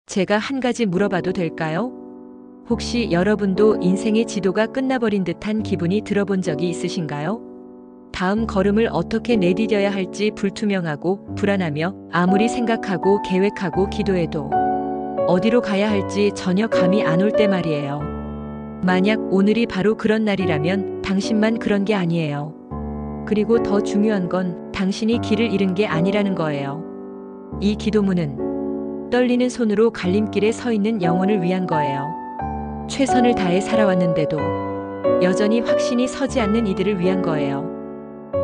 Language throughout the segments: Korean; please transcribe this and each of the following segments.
제가 한 가지 물어봐도 될까요? 혹시 여러분도 인생의 지도가 끝나버린 듯한 기분이 들어본 적이 있으신가요? 다음 걸음을 어떻게 내디뎌야 할지 불투명하고 불안하며 아무리 생각하고 계획하고 기도해도 어디로 가야 할지 전혀 감이 안 올 때 말이에요. 만약 오늘이 바로 그런 날이라면 당신만 그런 게 아니에요. 그리고 더 중요한 건 당신이 길을 잃은 게 아니라는 거예요. 이 기도문은 떨리는 손으로 갈림길에 서 있는 영혼을 위한 거예요. 최선을 다해 살아왔는데도 여전히 확신이 서지 않는 이들을 위한 거예요.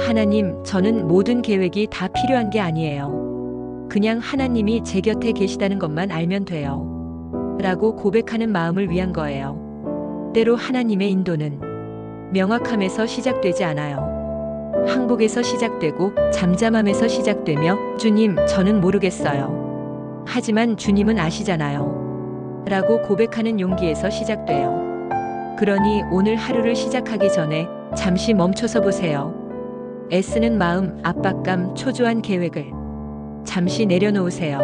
하나님, 저는 모든 계획이 다 필요한 게 아니에요. 그냥 하나님이 제 곁에 계시다는 것만 알면 돼요. 라고 고백하는 마음을 위한 거예요. 때로 하나님의 인도는 명확함에서 시작되지 않아요. 항복에서 시작되고 잠잠함에서 시작되며 주님, 저는 모르겠어요. 하지만 주님은 아시잖아요. 라고 고백하는 용기에서 시작돼요. 그러니 오늘 하루를 시작하기 전에 잠시 멈춰서 보세요. 애쓰는 마음, 압박감, 초조한 계획을 잠시 내려놓으세요.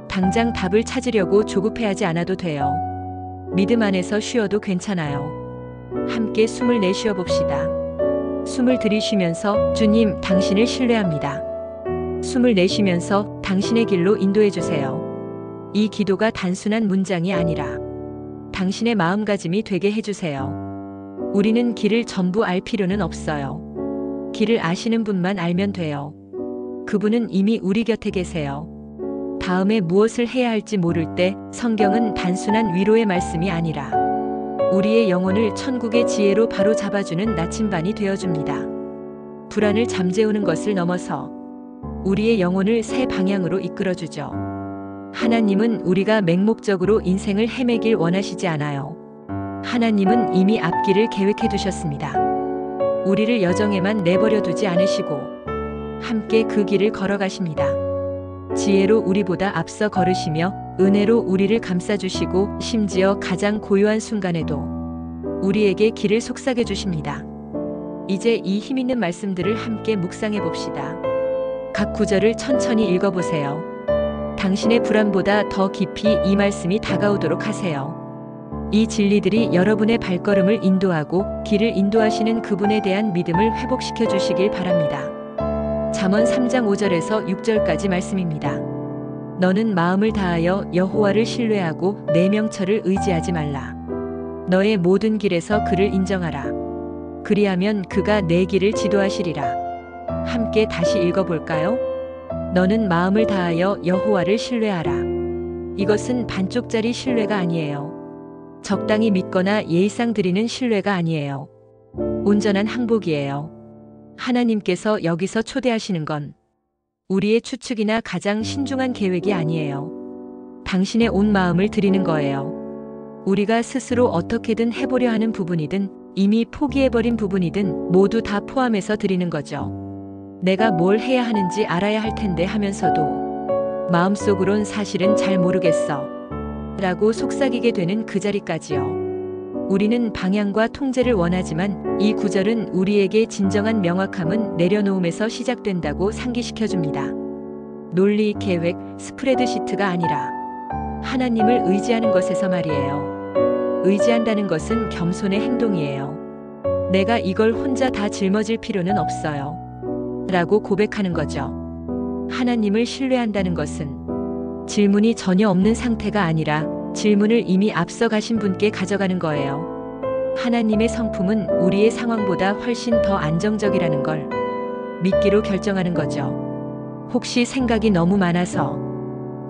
당장 답을 찾으려고 조급해하지 않아도 돼요. 믿음 안에서 쉬어도 괜찮아요. 함께 숨을 내쉬어 봅시다. 숨을 들이쉬면서 주님, 당신을 신뢰합니다. 숨을 내쉬면서 당신의 길로 인도해 주세요. 이 기도가 단순한 문장이 아니라 당신의 마음가짐이 되게 해주세요. 우리는 길을 전부 알 필요는 없어요. 길을 아시는 분만 알면 돼요. 그분은 이미 우리 곁에 계세요. 다음에 무엇을 해야 할지 모를 때 성경은 단순한 위로의 말씀이 아니라 우리의 영혼을 천국의 지혜로 바로 잡아주는 나침반이 되어줍니다. 불안을 잠재우는 것을 넘어서 우리의 영혼을 새 방향으로 이끌어주죠. 하나님은 우리가 맹목적으로 인생을 헤매길 원하시지 않아요. 하나님은 이미 앞길을 계획해 두셨습니다. 우리를 여정에만 내버려 두지 않으시고 함께 그 길을 걸어가십니다. 지혜로 우리보다 앞서 걸으시며 은혜로 우리를 감싸주시고 심지어 가장 고요한 순간에도 우리에게 길을 속삭여 주십니다. 이제 이 힘있는 말씀들을 함께 묵상해 봅시다. 각 구절을 천천히 읽어보세요. 당신의 불안보다 더 깊이 이 말씀이 다가오도록 하세요. 이 진리들이 여러분의 발걸음을 인도하고 길을 인도하시는 그분에 대한 믿음을 회복시켜 주시길 바랍니다. 잠언 3장 5절에서 6절까지 말씀입니다. 너는 마음을 다하여 여호와를 신뢰하고 내 명철을 의지하지 말라. 너의 모든 길에서 그를 인정하라. 그리하면 그가 내 길을 지도하시리라. 함께 다시 읽어볼까요? 너는 마음을 다하여 여호와를 신뢰하라. 이것은 반쪽짜리 신뢰가 아니에요. 적당히 믿거나 예의상 드리는 신뢰가 아니에요. 온전한 항복이에요. 하나님께서 여기서 초대하시는 건 우리의 추측이나 가장 신중한 계획이 아니에요. 당신의 온 마음을 드리는 거예요. 우리가 스스로 어떻게든 해보려 하는 부분이든 이미 포기해버린 부분이든 모두 다 포함해서 드리는 거죠. 내가 뭘 해야 하는지 알아야 할 텐데 하면서도 마음속으론 사실은 잘 모르겠어 라고 속삭이게 되는 그 자리까지요. 우리는 방향과 통제를 원하지만 이 구절은 우리에게 진정한 명확함은 내려놓음에서 시작된다고 상기시켜줍니다. 논리, 계획, 스프레드시트가 아니라 하나님을 의지하는 것에서 말이에요. 의지한다는 것은 겸손의 행동이에요. 내가 이걸 혼자 다 짊어질 필요는 없어요. 라고 고백하는 거죠. 하나님을 신뢰한다는 것은 질문이 전혀 없는 상태가 아니라 질문을 이미 앞서 가신 분께 가져가는 거예요. 하나님의 성품은 우리의 상황보다 훨씬 더 안정적이라는 걸 믿기로 결정하는 거죠. 혹시 생각이 너무 많아서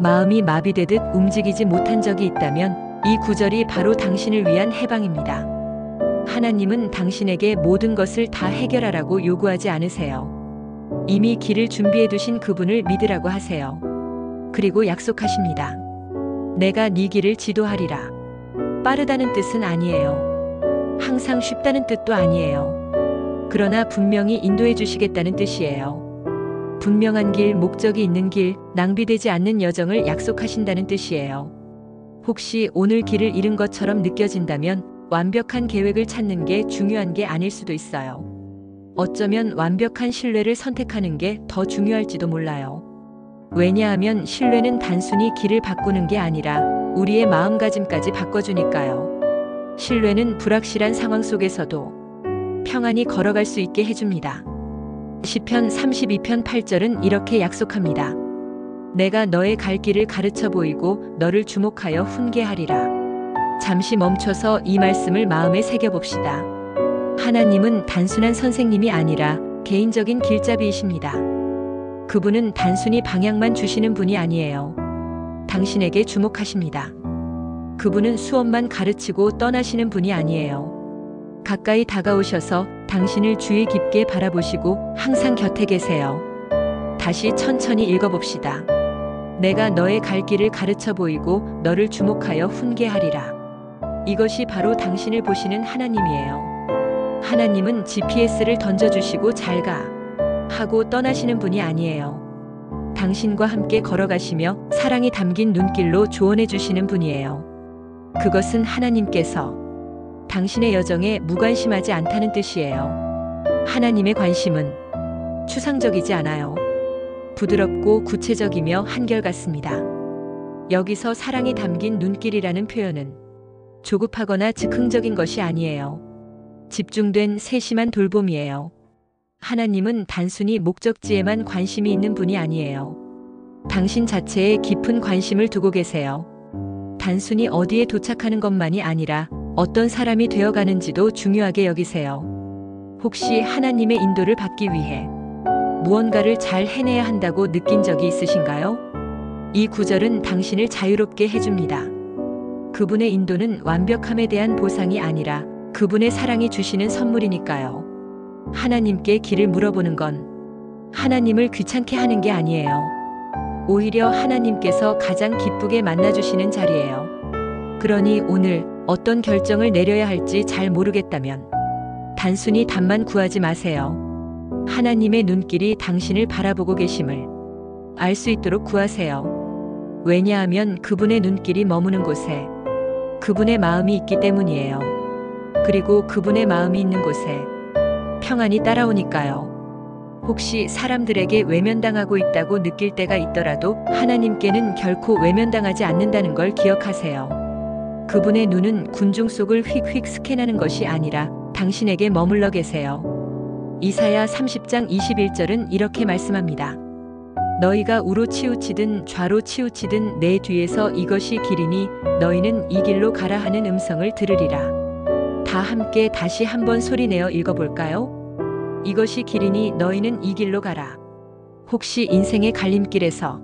마음이 마비되듯 움직이지 못한 적이 있다면 이 구절이 바로 당신을 위한 해방입니다. 하나님은 당신에게 모든 것을 다 해결하라고 요구하지 않으세요. 이미 길을 준비해 두신 그분을 믿으라고 하세요. 그리고 약속하십니다. 내가 네 길을 지도하리라. 빠르다는 뜻은 아니에요. 항상 쉽다는 뜻도 아니에요. 그러나 분명히 인도해 주시겠다는 뜻이에요. 분명한 길, 목적이 있는 길, 낭비되지 않는 여정을 약속하신다는 뜻이에요. 혹시 오늘 길을 잃은 것처럼 느껴진다면 완벽한 계획을 찾는 게 중요한 게 아닐 수도 있어요. 어쩌면 완벽한 신뢰를 선택하는 게 더 중요할지도 몰라요. 왜냐하면 신뢰는 단순히 길을 바꾸는 게 아니라 우리의 마음가짐까지 바꿔주니까요. 신뢰는 불확실한 상황 속에서도 평안히 걸어갈 수 있게 해줍니다. 시편 32편 8절은 이렇게 약속합니다. 내가 너의 갈 길을 가르쳐 보이고 너를 주목하여 훈계하리라. 잠시 멈춰서 이 말씀을 마음에 새겨봅시다. 하나님은 단순한 선생님이 아니라 개인적인 길잡이이십니다. 그분은 단순히 방향만 주시는 분이 아니에요. 당신에게 주목하십니다. 그분은 수업만 가르치고 떠나시는 분이 아니에요. 가까이 다가오셔서 당신을 주의 깊게 바라보시고 항상 곁에 계세요. 다시 천천히 읽어봅시다. 내가 너의 갈 길을 가르쳐 보이고 너를 주목하여 훈계하리라. 이것이 바로 당신을 보시는 하나님이에요. 하나님은 GPS를 던져주시고 잘 가 하고 떠나시는 분이 아니에요. 당신과 함께 걸어가시며 사랑이 담긴 눈길로 조언해 주시는 분이에요. 그것은 하나님께서 당신의 여정에 무관심하지 않다는 뜻이에요. 하나님의 관심은 추상적이지 않아요. 부드럽고 구체적이며 한결같습니다. 여기서 사랑이 담긴 눈길이라는 표현은 조급하거나 즉흥적인 것이 아니에요. 집중된 세심한 돌봄이에요. 하나님은 단순히 목적지에만 관심이 있는 분이 아니에요. 당신 자체에 깊은 관심을 두고 계세요. 단순히 어디에 도착하는 것만이 아니라 어떤 사람이 되어가는지도 중요하게 여기세요. 혹시 하나님의 인도를 받기 위해 무언가를 잘 해내야 한다고 느낀 적이 있으신가요? 이 구절은 당신을 자유롭게 해줍니다. 그분의 인도는 완벽함에 대한 보상이 아니라 그분의 사랑이 주시는 선물이니까요. 하나님께 길을 물어보는 건 하나님을 귀찮게 하는 게 아니에요. 오히려 하나님께서 가장 기쁘게 만나주시는 자리예요. 그러니 오늘 어떤 결정을 내려야 할지 잘 모르겠다면 단순히 답만 구하지 마세요. 하나님의 눈길이 당신을 바라보고 계심을 알 수 있도록 구하세요. 왜냐하면 그분의 눈길이 머무는 곳에 그분의 마음이 있기 때문이에요. 그리고 그분의 마음이 있는 곳에 평안이 따라오니까요. 혹시 사람들에게 외면당하고 있다고 느낄 때가 있더라도 하나님께는 결코 외면당하지 않는다는 걸 기억하세요. 그분의 눈은 군중 속을 휙휙 스캔하는 것이 아니라 당신에게 머물러 계세요. 이사야 30장 21절은 이렇게 말씀합니다. 너희가 우로 치우치든 좌로 치우치든 내 뒤에서 이것이 길이니 너희는 이 길로 가라 하는 음성을 들으리라. 다 함께 다시 한번 소리내어 읽어볼까요? 이것이 길이니 너희는 이 길로 가라. 혹시 인생의 갈림길에서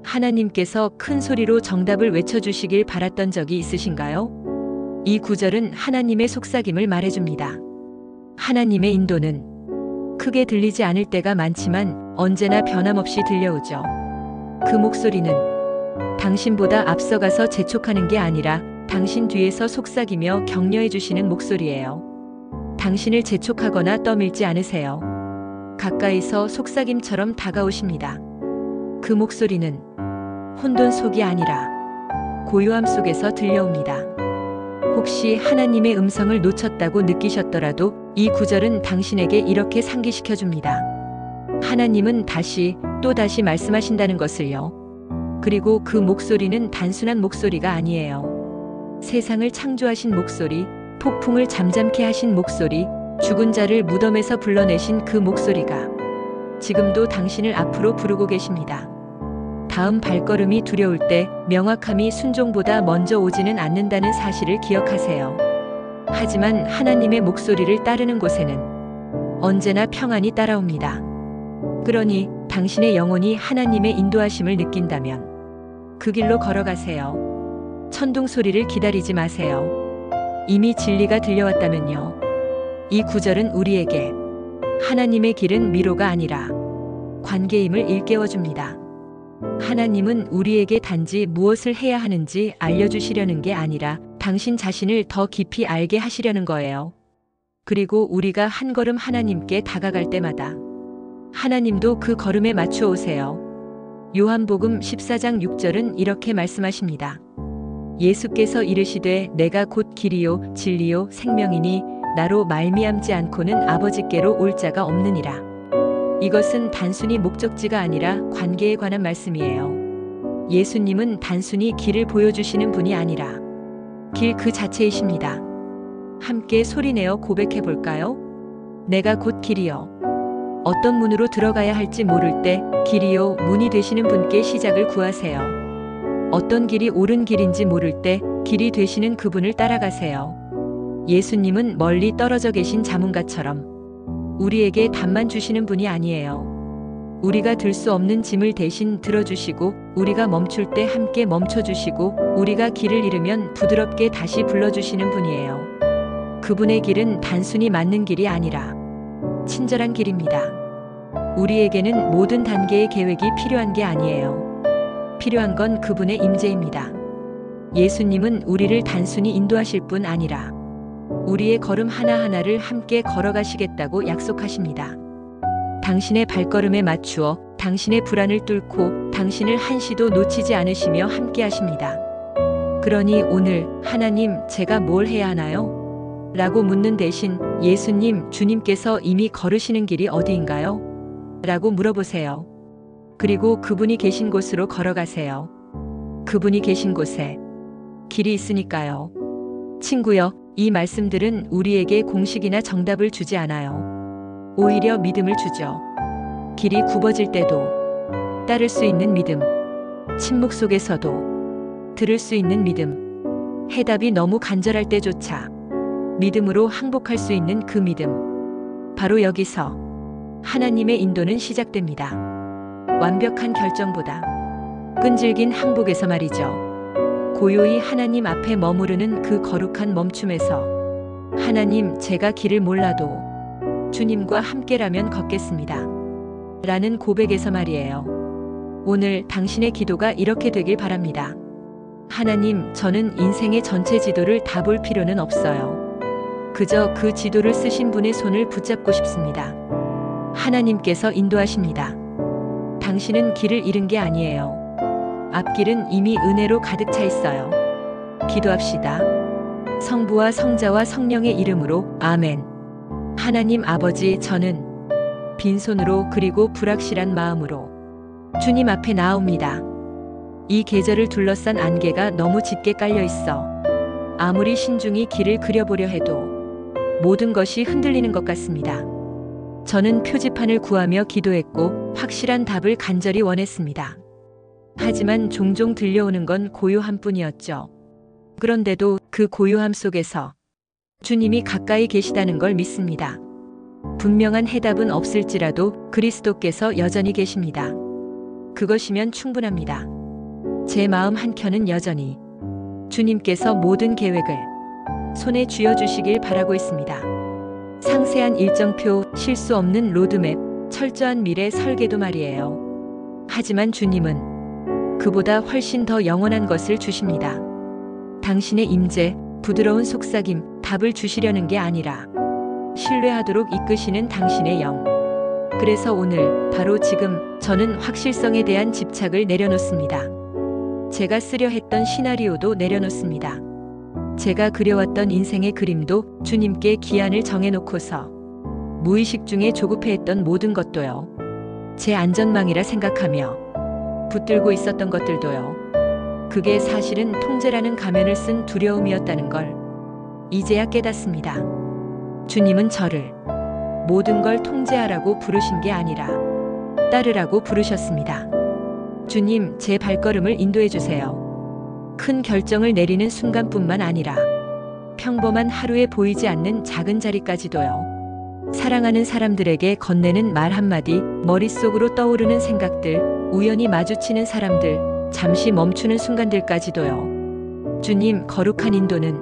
하나님께서 큰 소리로 정답을 외쳐주시길 바랐던 적이 있으신가요? 이 구절은 하나님의 속삭임을 말해줍니다. 하나님의 인도는 크게 들리지 않을 때가 많지만 언제나 변함없이 들려오죠. 그 목소리는 당신보다 앞서가서 재촉하는 게 아니라 당신 뒤에서 속삭이며 격려해 주시는 목소리예요. 당신을 재촉하거나 떠밀지 않으세요. 가까이서 속삭임처럼 다가오십니다. 그 목소리는 혼돈속이 아니라 고요함 속에서 들려옵니다. 혹시 하나님의 음성을 놓쳤다고 느끼셨더라도 이 구절은 당신에게 이렇게 상기시켜 줍니다. 하나님은 다시 또 다시 말씀하신다는 것을요. 그리고 그 목소리는 단순한 목소리가 아니에요. 세상을 창조하신 목소리, 폭풍을 잠잠케 하신 목소리, 죽은 자를 무덤에서 불러내신 그 목소리가 지금도 당신을 앞으로 부르고 계십니다. 다음 발걸음이 두려울 때 명확함이 순종보다 먼저 오지는 않는다는 사실을 기억하세요. 하지만 하나님의 목소리를 따르는 곳에는 언제나 평안이 따라옵니다. 그러니 당신의 영혼이 하나님의 인도하심을 느낀다면 그 길로 걸어가세요. 천둥 소리를 기다리지 마세요. 이미 진리가 들려왔다면요. 이 구절은 우리에게 하나님의 길은 미로가 아니라 관계임을 일깨워줍니다. 하나님은 우리에게 단지 무엇을 해야 하는지 알려주시려는 게 아니라 당신 자신을 더 깊이 알게 하시려는 거예요. 그리고 우리가 한 걸음 하나님께 다가갈 때마다 하나님도 그 걸음에 맞춰 오세요. 요한복음 14장 6절은 이렇게 말씀하십니다. 예수께서 이르시되 내가 곧 길이요 진리요 생명이니 나로 말미암지 않고는 아버지께로 올 자가 없느니라. 이것은 단순히 목적지가 아니라 관계에 관한 말씀이에요. 예수님은 단순히 길을 보여주시는 분이 아니라 길 그 자체이십니다. 함께 소리내어 고백해 볼까요? 내가 곧 길이요. 어떤 문으로 들어가야 할지 모를 때 길이요 문이 되시는 분께 시작을 구하세요. 어떤 길이 옳은 길인지 모를 때 길이 되시는 그분을 따라가세요. 예수님은 멀리 떨어져 계신 자문가처럼 우리에게 답만 주시는 분이 아니에요. 우리가 들 수 없는 짐을 대신 들어주시고, 우리가 멈출 때 함께 멈춰주시고, 우리가 길을 잃으면 부드럽게 다시 불러주시는 분이에요. 그분의 길은 단순히 맞는 길이 아니라 친절한 길입니다. 우리에게는 모든 단계의 계획이 필요한 게 아니에요. 필요한 건 그분의 임재입니다. 예수님은 우리를 단순히 인도하실 뿐 아니라 우리의 걸음 하나하나를 함께 걸어가시겠다고 약속하십니다. 당신의 발걸음에 맞추어 당신의 불안을 뚫고 당신을 한시도 놓치지 않으시며 함께 하십니다. 그러니 오늘 하나님, 제가 뭘 해야 하나요? 라고 묻는 대신 예수님, 주님께서 이미 걸으시는 길이 어디인가요? 라고 물어보세요. 그리고 그분이 계신 곳으로 걸어가세요. 그분이 계신 곳에 길이 있으니까요. 친구여, 이 말씀들은 우리에게 공식이나 정답을 주지 않아요. 오히려 믿음을 주죠. 길이 굽어질 때도 따를 수 있는 믿음, 침묵 속에서도 들을 수 있는 믿음, 해답이 너무 간절할 때조차 믿음으로 항복할 수 있는 그 믿음. 바로 여기서 하나님의 인도는 시작됩니다. 완벽한 결정보다 끈질긴 항복에서 말이죠. 고요히 하나님 앞에 머무르는 그 거룩한 멈춤에서 하나님, 제가 길을 몰라도 주님과 함께라면 걷겠습니다. 라는 고백에서 말이에요. 오늘 당신의 기도가 이렇게 되길 바랍니다. 하나님, 저는 인생의 전체 지도를 다 볼 필요는 없어요. 그저 그 지도를 쓰신 분의 손을 붙잡고 싶습니다. 하나님께서 인도하십니다. 당신은 길을 잃은 게 아니에요. 앞길은 이미 은혜로 가득 차 있어요. 기도합시다. 성부와 성자와 성령의 이름으로 아멘. 하나님 아버지, 저는 빈손으로 그리고 불확실한 마음으로 주님 앞에 나옵니다. 이 계절을 둘러싼 안개가 너무 짙게 깔려 있어 아무리 신중히 길을 그려보려 해도 모든 것이 흔들리는 것 같습니다. 저는 표지판을 구하며 기도했고 확실한 답을 간절히 원했습니다. 하지만 종종 들려오는 건 고요함 뿐이었죠. 그런데도 그 고요함 속에서 주님이 가까이 계시다는 걸 믿습니다. 분명한 해답은 없을지라도 그리스도께서 여전히 계십니다. 그것이면 충분합니다. 제 마음 한켠은 여전히 주님께서 모든 계획을 손에 쥐어주시길 바라고 있습니다. 상세한 일정표, 실수 없는 로드맵, 철저한 미래 설계도 말이에요. 하지만 주님은 그보다 훨씬 더 영원한 것을 주십니다. 당신의 임재, 부드러운 속삭임, 답을 주시려는 게 아니라 신뢰하도록 이끄시는 당신의 영. 그래서 오늘, 바로 지금, 저는 확실성에 대한 집착을 내려놓습니다. 제가 쓰려 했던 시나리오도 내려놓습니다. 제가 그려왔던 인생의 그림도 주님께 기한을 정해놓고서 무의식 중에 조급해했던 모든 것도요. 제 안전망이라 생각하며 붙들고 있었던 것들도요. 그게 사실은 통제라는 가면을 쓴 두려움이었다는 걸 이제야 깨닫습니다. 주님은 저를 모든 걸 통제하라고 부르신 게 아니라 따르라고 부르셨습니다. 주님, 제 발걸음을 인도해 주세요. 큰 결정을 내리는 순간뿐만 아니라 평범한 하루에 보이지 않는 작은 자리까지도요. 사랑하는 사람들에게 건네는 말 한마디, 머릿속으로 떠오르는 생각들, 우연히 마주치는 사람들, 잠시 멈추는 순간들까지도요. 주님, 거룩한 인도는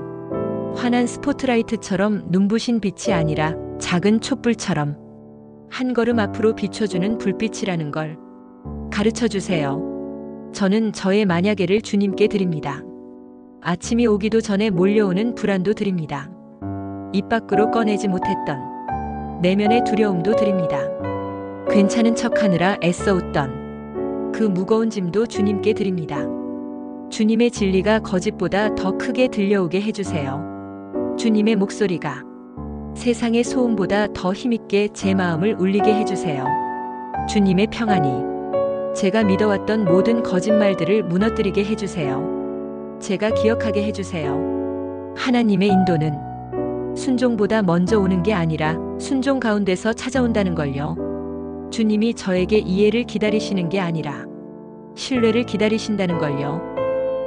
환한 스포트라이트처럼 눈부신 빛이 아니라 작은 촛불처럼 한 걸음 앞으로 비춰주는 불빛이라는 걸 가르쳐 주세요. 저는 저의 만약에를 주님께 드립니다. 아침이 오기도 전에 몰려오는 불안도 드립니다. 입 밖으로 꺼내지 못했던 내면의 두려움도 드립니다. 괜찮은 척하느라 애써 웃던 그 무거운 짐도 주님께 드립니다. 주님의 진리가 거짓보다 더 크게 들려오게 해주세요. 주님의 목소리가 세상의 소음보다 더 힘있게 제 마음을 울리게 해주세요. 주님의 평안이 제가 믿어왔던 모든 거짓말들을 무너뜨리게 해주세요. 제가 기억하게 해주세요. 하나님의 인도는 순종보다 먼저 오는 게 아니라 순종 가운데서 찾아온다는 걸요. 주님이 저에게 이해를 기다리시는 게 아니라 신뢰를 기다리신다는 걸요.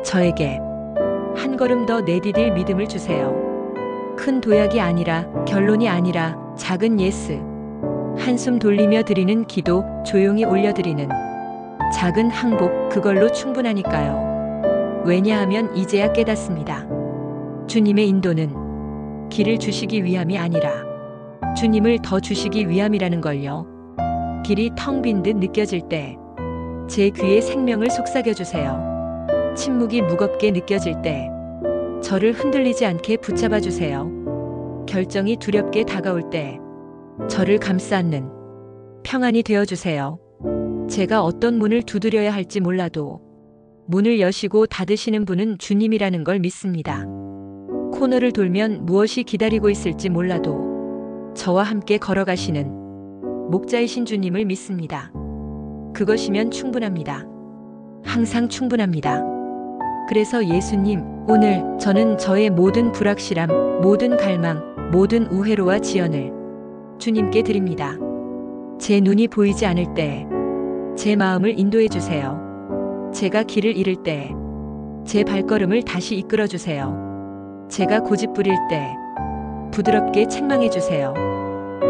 저에게 한 걸음 더 내디딜 믿음을 주세요. 큰 도약이 아니라, 결론이 아니라 작은 예스. 한숨 돌리며 드리는 기도, 조용히 올려드리는 작은 항복, 그걸로 충분하니까요. 왜냐하면 이제야 깨닫습니다. 주님의 인도는 길을 주시기 위함이 아니라 주님을 더 주시기 위함이라는 걸요. 길이 텅 빈 듯 느껴질 때 제 귀에 생명을 속삭여 주세요. 침묵이 무겁게 느껴질 때 저를 흔들리지 않게 붙잡아 주세요. 결정이 두렵게 다가올 때 저를 감싸 안는 평안이 되어 주세요. 제가 어떤 문을 두드려야 할지 몰라도 문을 여시고 닫으시는 분은 주님이라는 걸 믿습니다. 코너를 돌면 무엇이 기다리고 있을지 몰라도 저와 함께 걸어가시는 목자이신 주님을 믿습니다. 그것이면 충분합니다. 항상 충분합니다. 그래서 예수님, 오늘 저는 저의 모든 불확실함, 모든 갈망, 모든 우회로와 지연을 주님께 드립니다. 제 눈이 보이지 않을 때 제 마음을 인도해 주세요. 제가 길을 잃을 때 제 발걸음을 다시 이끌어 주세요. 제가 고집부릴 때 부드럽게 책망해 주세요.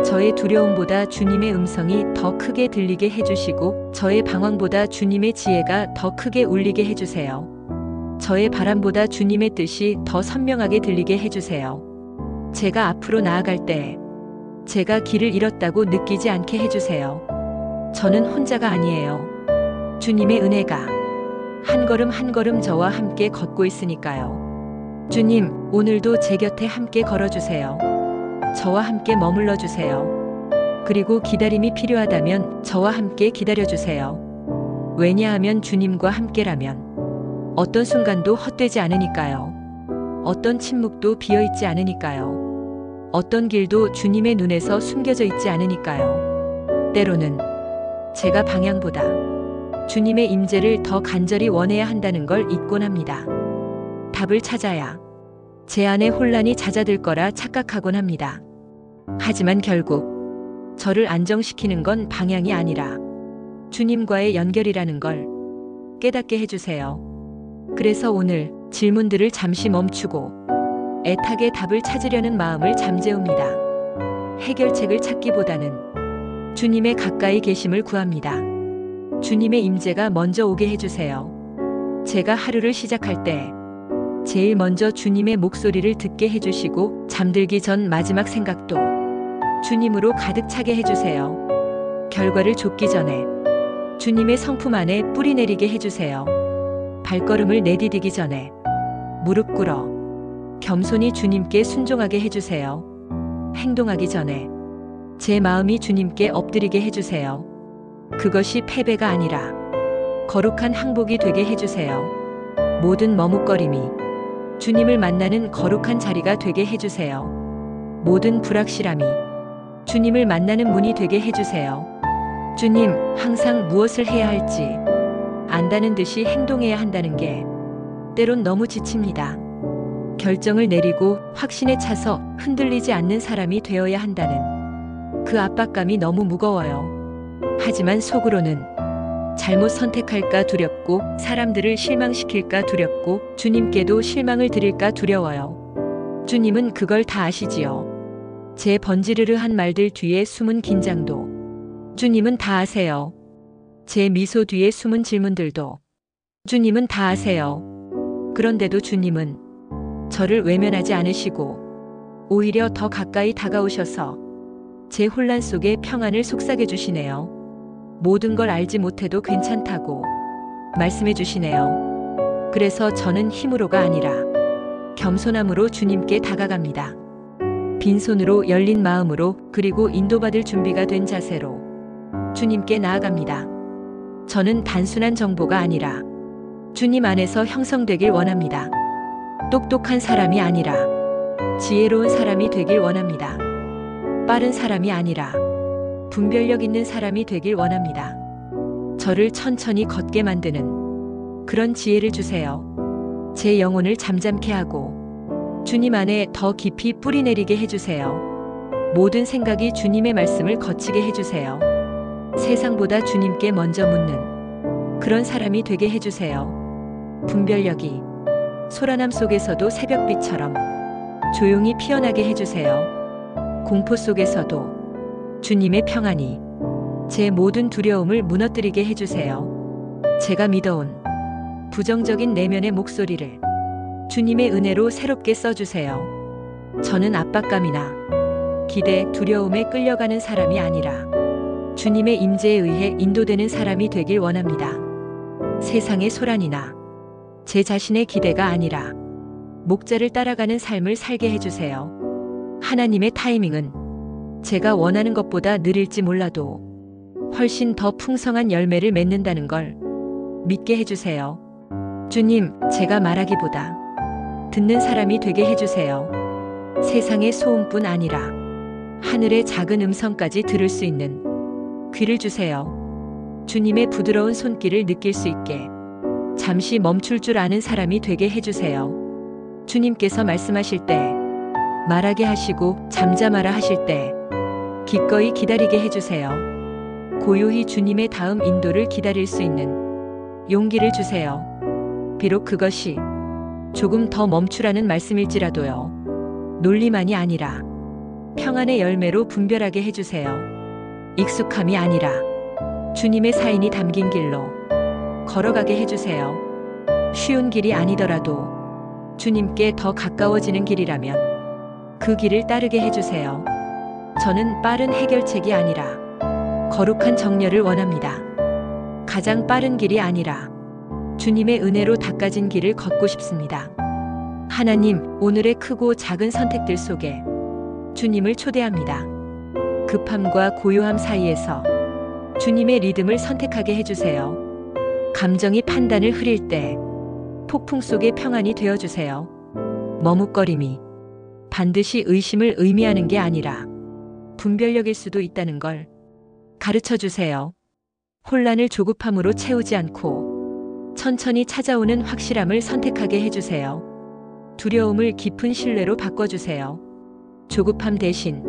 저의 두려움보다 주님의 음성이 더 크게 들리게 해주시고 저의 방황보다 주님의 지혜가 더 크게 울리게 해주세요. 저의 바람보다 주님의 뜻이 더 선명하게 들리게 해주세요. 제가 앞으로 나아갈 때 제가 길을 잃었다고 느끼지 않게 해주세요. 저는 혼자가 아니에요. 주님의 은혜가 한 걸음 한 걸음 저와 함께 걷고 있으니까요. 주님, 오늘도 제 곁에 함께 걸어주세요. 저와 함께 머물러 주세요. 그리고 기다림이 필요하다면 저와 함께 기다려주세요. 왜냐하면 주님과 함께라면 어떤 순간도 헛되지 않으니까요. 어떤 침묵도 비어있지 않으니까요. 어떤 길도 주님의 눈에서 숨겨져 있지 않으니까요. 때로는 제가 방향보다 주님의 임재를 더 간절히 원해야 한다는 걸 잊곤 합니다. 답을 찾아야 제 안에 혼란이 잦아들 거라 착각하곤 합니다. 하지만 결국 저를 안정시키는 건 방향이 아니라 주님과의 연결이라는 걸 깨닫게 해주세요. 그래서 오늘 질문들을 잠시 멈추고 애타게 답을 찾으려는 마음을 잠재웁니다. 해결책을 찾기보다는 주님의 가까이 계심을 구합니다. 주님의 임재가 먼저 오게 해주세요. 제가 하루를 시작할 때 제일 먼저 주님의 목소리를 듣게 해주시고 잠들기 전 마지막 생각도 주님으로 가득 차게 해주세요. 결과를 좇기 전에 주님의 성품 안에 뿌리 내리게 해주세요. 발걸음을 내디디기 전에 무릎 꿇어 겸손히 주님께 순종하게 해주세요. 행동하기 전에 제 마음이 주님께 엎드리게 해주세요. 그것이 패배가 아니라 거룩한 항복이 되게 해주세요. 모든 머뭇거림이 주님을 만나는 거룩한 자리가 되게 해주세요. 모든 불확실함이 주님을 만나는 문이 되게 해주세요. 주님, 항상 무엇을 해야 할지 안다는 듯이 행동해야 한다는 게 때론 너무 지칩니다. 결정을 내리고 확신에 차서 흔들리지 않는 사람이 되어야 한다는 그 압박감이 너무 무거워요. 하지만 속으로는 잘못 선택할까 두렵고 사람들을 실망시킬까 두렵고 주님께도 실망을 드릴까 두려워요. 주님은 그걸 다 아시지요. 제 번지르르한 말들 뒤에 숨은 긴장도 주님은 다 아세요. 제 미소 뒤에 숨은 질문들도 주님은 다 아세요. 그런데도 주님은 저를 외면하지 않으시고 오히려 더 가까이 다가오셔서 제 혼란 속에 평안을 속삭여 주시네요. 모든 걸 알지 못해도 괜찮다고 말씀해 주시네요. 그래서 저는 힘으로가 아니라 겸손함으로 주님께 다가갑니다. 빈손으로 열린 마음으로 그리고 인도받을 준비가 된 자세로 주님께 나아갑니다. 저는 단순한 정보가 아니라 주님 안에서 형성되길 원합니다. 똑똑한 사람이 아니라 지혜로운 사람이 되길 원합니다. 빠른 사람이 아니라 분별력 있는 사람이 되길 원합니다. 저를 천천히 걷게 만드는 그런 지혜를 주세요. 제 영혼을 잠잠케 하고 주님 안에 더 깊이 뿌리내리게 해주세요. 모든 생각이 주님의 말씀을 거치게 해주세요. 세상보다 주님께 먼저 묻는 그런 사람이 되게 해주세요. 분별력이 소란함 속에서도 새벽빛처럼 조용히 피어나게 해주세요. 공포 속에서도 주님의 평안이 제 모든 두려움을 무너뜨리게 해주세요. 제가 믿어온 부정적인 내면의 목소리를 주님의 은혜로 새롭게 써주세요. 저는 압박감이나 기대, 두려움에 끌려가는 사람이 아니라 주님의 임재에 의해 인도되는 사람이 되길 원합니다. 세상의 소란이나 제 자신의 기대가 아니라 목자를 따라가는 삶을 살게 해주세요. 하나님의 타이밍은 제가 원하는 것보다 느릴지 몰라도 훨씬 더 풍성한 열매를 맺는다는 걸 믿게 해주세요. 주님, 제가 말하기보다 듣는 사람이 되게 해주세요. 세상의 소음뿐 아니라 하늘의 작은 음성까지 들을 수 있는 귀를 주세요. 주님의 부드러운 손길을 느낄 수 있게 잠시 멈출 줄 아는 사람이 되게 해주세요. 주님께서 말씀하실 때 말하게 하시고 잠잠하라 하실 때 기꺼이 기다리게 해주세요. 고요히 주님의 다음 인도를 기다릴 수 있는 용기를 주세요. 비록 그것이 조금 더 멈추라는 말씀일지라도요. 논리만이 아니라 평안의 열매로 분별하게 해주세요. 익숙함이 아니라 주님의 사인이 담긴 길로 걸어가게 해주세요. 쉬운 길이 아니더라도 주님께 더 가까워지는 길이라면 그 길을 따르게 해주세요. 저는 빠른 해결책이 아니라 거룩한 정렬을 원합니다. 가장 빠른 길이 아니라 주님의 은혜로 닦아진 길을 걷고 싶습니다. 하나님, 오늘의 크고 작은 선택들 속에 주님을 초대합니다. 급함과 고요함 사이에서 주님의 리듬을 선택하게 해주세요. 감정이 판단을 흐릴 때 폭풍 속의 평안이 되어주세요. 머뭇거림이 반드시 의심을 의미하는 게 아니라 분별력일 수도 있다는 걸 가르쳐 주세요. 혼란을 조급함으로 채우지 않고 천천히 찾아오는 확실함을 선택하게 해주세요. 두려움을 깊은 신뢰로 바꿔주세요. 조급함 대신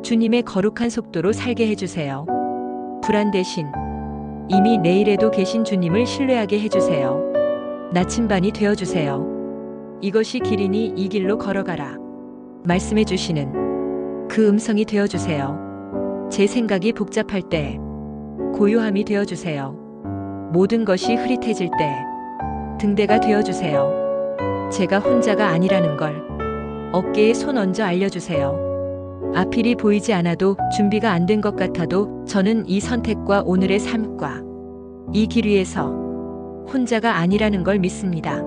주님의 거룩한 속도로 살게 해주세요. 불안 대신 이미 내일에도 계신 주님을 신뢰하게 해주세요. 나침반이 되어주세요. 이것이 길이니 이 길로 걸어가라 말씀해 주시는 그 음성이 되어주세요. 제 생각이 복잡할 때 고요함이 되어주세요. 모든 것이 흐릿해질 때 등대가 되어주세요. 제가 혼자가 아니라는 걸 어깨에 손 얹어 알려주세요. 앞길이 보이지 않아도 준비가 안 된 것 같아도 저는 이 선택과 오늘의 삶과 이 길 위에서 혼자가 아니라는 걸 믿습니다.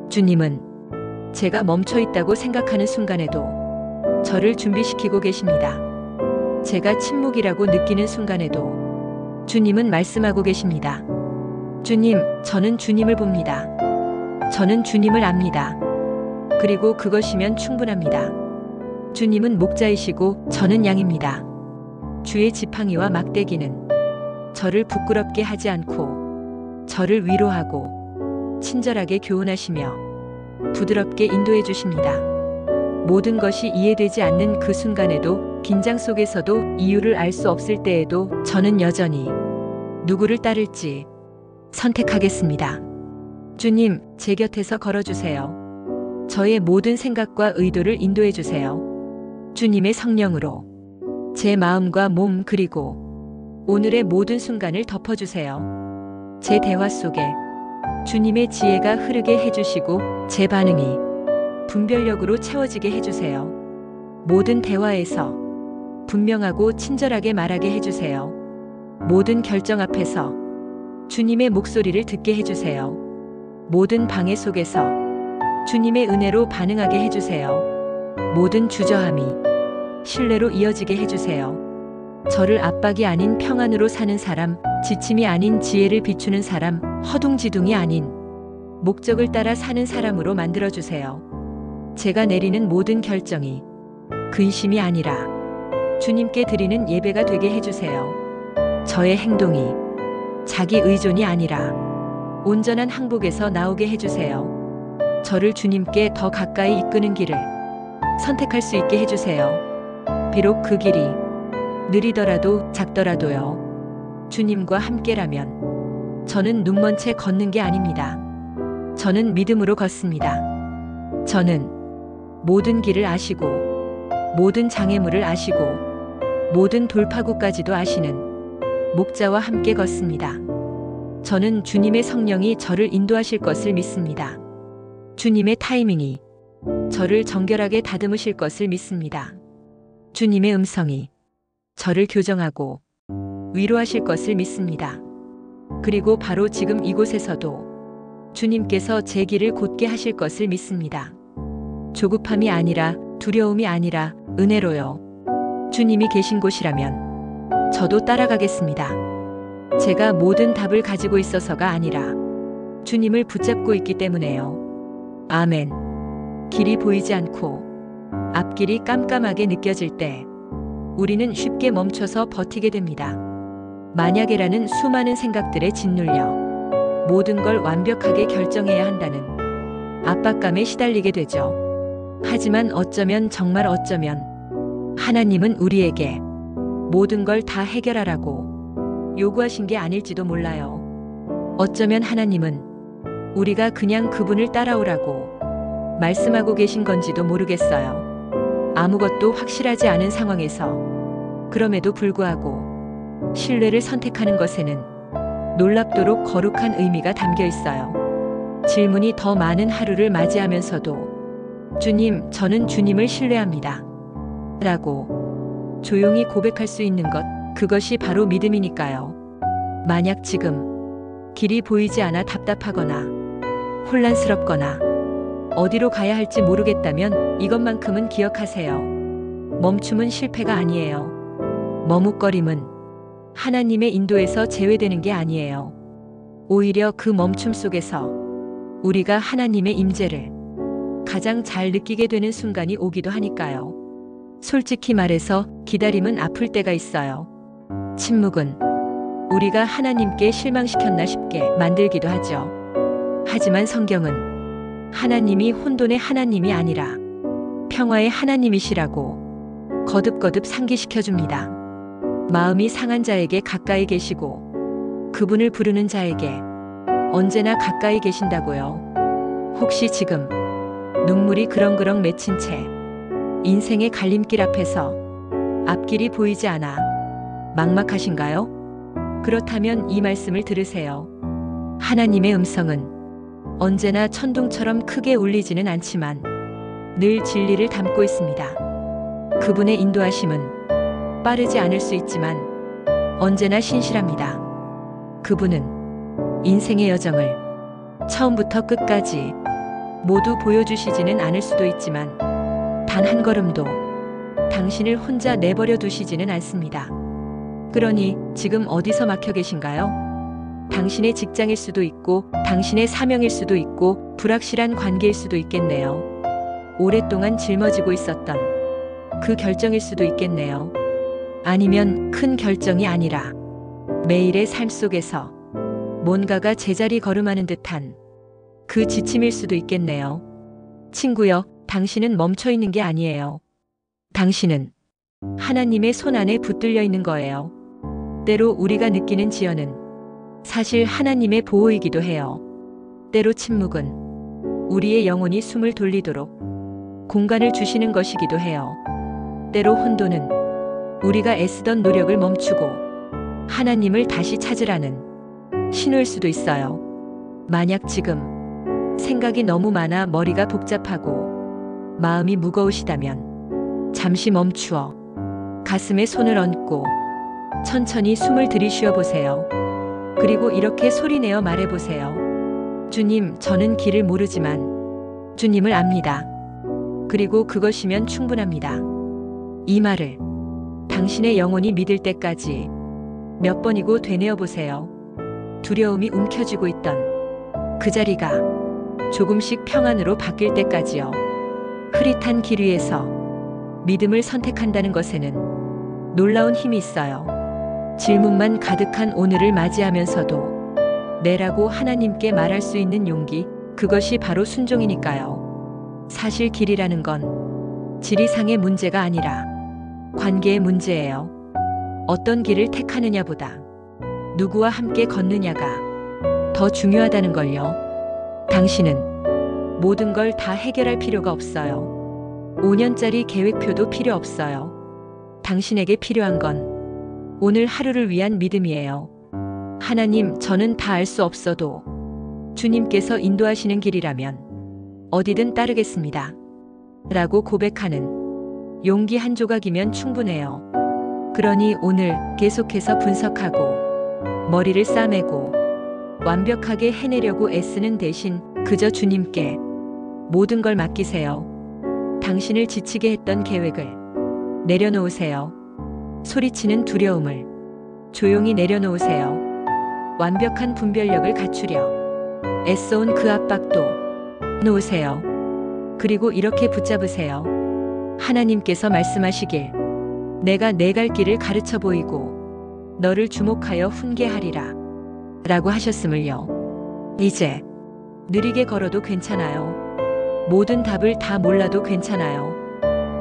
주님은 제가 멈춰 있다고 생각하는 순간에도 저를 준비시키고 계십니다. 제가 침묵이라고 느끼는 순간에도 주님은 말씀하고 계십니다. 주님, 저는 주님을 봅니다. 저는 주님을 압니다. 그리고 그것이면 충분합니다. 주님은 목자이시고 저는 양입니다. 주의 지팡이와 막대기는 저를 부끄럽게 하지 않고 저를 위로하고 친절하게 교훈하시며 부드럽게 인도해 주십니다. 모든 것이 이해되지 않는 그 순간에도 긴장 속에서도 이유를 알 수 없을 때에도 저는 여전히 누구를 따를지 선택하겠습니다. 주님, 제 곁에서 걸어주세요. 저의 모든 생각과 의도를 인도해 주세요. 주님의 성령으로 제 마음과 몸 그리고 오늘의 모든 순간을 덮어주세요. 제 대화 속에 주님의 지혜가 흐르게 해주시고 제 반응이 분별력으로 채워지게 해주세요. 모든 대화에서 분명하고 친절하게 말하게 해주세요. 모든 결정 앞에서 주님의 목소리를 듣게 해주세요. 모든 방해 속에서 주님의 은혜로 반응하게 해주세요. 모든 주저함이 신뢰로 이어지게 해주세요. 저를 압박이 아닌 평안으로 사는 사람, 지침이 아닌 지혜를 비추는 사람, 허둥지둥이 아닌 목적을 따라 사는 사람으로 만들어주세요. 제가 내리는 모든 결정이 근심이 아니라 주님께 드리는 예배가 되게 해주세요. 저의 행동이 자기 의존이 아니라 온전한 항복에서 나오게 해주세요. 저를 주님께 더 가까이 이끄는 길을 선택할 수 있게 해주세요. 비록 그 길이 느리더라도 작더라도요. 주님과 함께라면 저는 눈먼 채 걷는 게 아닙니다. 저는 믿음으로 걷습니다. 저는 모든 길을 아시고 모든 장애물을 아시고 모든 돌파구까지도 아시는 목자와 함께 걷습니다. 저는 주님의 성령이 저를 인도하실 것을 믿습니다. 주님의 타이밍이 저를 정결하게 다듬으실 것을 믿습니다. 주님의 음성이 저를 교정하고 위로하실 것을 믿습니다. 그리고 바로 지금 이곳에서도 주님께서 제 길을 곧게 하실 것을 믿습니다. 조급함이 아니라 두려움이 아니라 은혜로요. 주님이 계신 곳이라면 저도 따라가겠습니다. 제가 모든 답을 가지고 있어서가 아니라 주님을 붙잡고 있기 때문에요. 아멘. 길이 보이지 않고 앞길이 깜깜하게 느껴질 때 우리는 쉽게 멈춰서 버티게 됩니다. 만약에라는 수많은 생각들에 짓눌려 모든 걸 완벽하게 결정해야 한다는 압박감에 시달리게 되죠. 하지만 어쩌면 정말 어쩌면 하나님은 우리에게 모든 걸 다 해결하라고 요구하신 게 아닐지도 몰라요. 어쩌면 하나님은 우리가 그냥 그분을 따라오라고 말씀하고 계신 건지도 모르겠어요. 아무것도 확실하지 않은 상황에서 그럼에도 불구하고 신뢰를 선택하는 것에는 놀랍도록 거룩한 의미가 담겨 있어요. 질문이 더 많은 하루를 맞이하면서도 주님, 저는 주님을 신뢰합니다. 라고 조용히 고백할 수 있는 것, 그것이 바로 믿음이니까요. 만약 지금 길이 보이지 않아 답답하거나 혼란스럽거나 어디로 가야 할지 모르겠다면 이것만큼은 기억하세요. 멈춤은 실패가 아니에요. 머뭇거림은 하나님의 인도에서 제외되는 게 아니에요. 오히려 그 멈춤 속에서 우리가 하나님의 임재를 가장 잘 느끼게 되는 순간이 오기도 하니까요. 솔직히 말해서 기다림은 아플 때가 있어요. 침묵은 우리가 하나님께 실망시켰나 싶게 만들기도 하죠. 하지만 성경은 하나님이 혼돈의 하나님이 아니라 평화의 하나님이시라고 거듭거듭 상기시켜줍니다. 마음이 상한 자에게 가까이 계시고 그분을 부르는 자에게 언제나 가까이 계신다고요. 혹시 지금 눈물이 그렁그렁 맺힌 채 인생의 갈림길 앞에서 앞길이 보이지 않아 막막하신가요? 그렇다면 이 말씀을 들으세요. 하나님의 음성은 언제나 천둥처럼 크게 울리지는 않지만 늘 진리를 담고 있습니다. 그분의 인도하심은 빠르지 않을 수 있지만 언제나 신실합니다. 그분은 인생의 여정을 처음부터 끝까지 모두 보여주시지는 않을 수도 있지만 단 한 걸음도 당신을 혼자 내버려 두시지는 않습니다. 그러니 지금 어디서 막혀 계신가요? 당신의 직장일 수도 있고 당신의 사명일 수도 있고 불확실한 관계일 수도 있겠네요. 오랫동안 짊어지고 있었던 그 결정일 수도 있겠네요. 아니면 큰 결정이 아니라 매일의 삶 속에서 뭔가가 제자리 걸음하는 듯한 그 지침일 수도 있겠네요. 친구여, 당신은 멈춰 있는 게 아니에요. 당신은 하나님의 손 안에 붙들려 있는 거예요. 때로 우리가 느끼는 지연은 사실 하나님의 보호이기도 해요. 때로 침묵은 우리의 영혼이 숨을 돌리도록 공간을 주시는 것이기도 해요. 때로 혼돈은 우리가 애쓰던 노력을 멈추고 하나님을 다시 찾으라는 신호일 수도 있어요. 만약 지금 생각이 너무 많아 머리가 복잡하고 마음이 무거우시다면 잠시 멈추어 가슴에 손을 얹고 천천히 숨을 들이쉬어 보세요. 그리고 이렇게 소리내어 말해보세요. 주님, 저는 길을 모르지만 주님을 압니다. 그리고 그것이면 충분합니다. 이 말을 당신의 영혼이 믿을 때까지 몇 번이고 되뇌어 보세요. 두려움이 움켜쥐고 있던 그 자리가 조금씩 평안으로 바뀔 때까지요. 흐릿한 길 위에서 믿음을 선택한다는 것에는 놀라운 힘이 있어요. 질문만 가득한 오늘을 맞이하면서도 네라고 하나님께 말할 수 있는 용기, 그것이 바로 순종이니까요. 사실 길이라는 건 지리상의 문제가 아니라 관계의 문제예요. 어떤 길을 택하느냐보다 누구와 함께 걷느냐가 더 중요하다는 걸요. 당신은 모든 걸 다 해결할 필요가 없어요. 5년짜리 계획표도 필요 없어요. 당신에게 필요한 건 오늘 하루를 위한 믿음이에요. 하나님, 저는 다 알 수 없어도 주님께서 인도하시는 길이라면 어디든 따르겠습니다. 라고 고백하는 용기 한 조각이면 충분해요. 그러니 오늘 계속해서 분석하고 머리를 싸매고 완벽하게 해내려고 애쓰는 대신 그저 주님께 모든 걸 맡기세요. 당신을 지치게 했던 계획을 내려놓으세요. 소리치는 두려움을 조용히 내려놓으세요. 완벽한 분별력을 갖추려 애써온 그 압박도 놓으세요. 그리고 이렇게 붙잡으세요. 하나님께서 말씀하시길, 내가 내 갈 길을 가르쳐 보이고 너를 주목하여 훈계하리라 라고 하셨음을요. 이제 느리게 걸어도 괜찮아요. 모든 답을 다 몰라도 괜찮아요.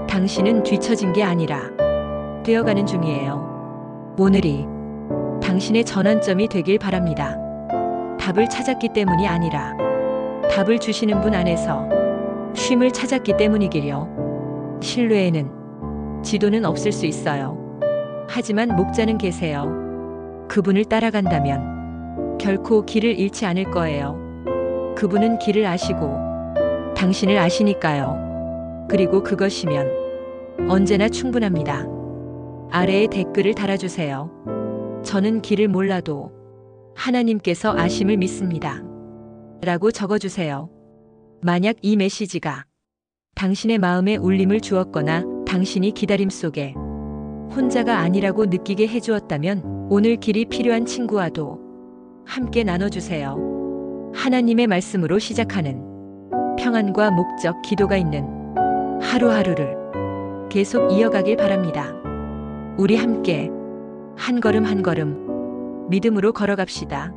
당신은 뒤처진 게 아니라 되어가는 중이에요. 오늘이 당신의 전환점이 되길 바랍니다. 답을 찾았기 때문이 아니라 답을 주시는 분 안에서 쉼을 찾았기 때문이길요. 신뢰에는 지도는 없을 수 있어요. 하지만 목자는 계세요. 그분을 따라간다면 결코 길을 잃지 않을 거예요. 그분은 길을 아시고 당신을 아시니까요. 그리고 그것이면 언제나 충분합니다. 아래에 댓글을 달아주세요. 저는 길을 몰라도 하나님께서 아심을 믿습니다. 라고 적어주세요. 만약 이 메시지가 당신의 마음에 울림을 주었거나 당신이 기다림 속에 혼자가 아니라고 느끼게 해주었다면 오늘 길이 필요한 친구와도 함께 나눠주세요. 하나님의 말씀으로 시작하는 평안과 목적, 기도가 있는 하루하루를 계속 이어가길 바랍니다. 우리 함께 한 걸음 한 걸음 믿음으로 걸어갑시다.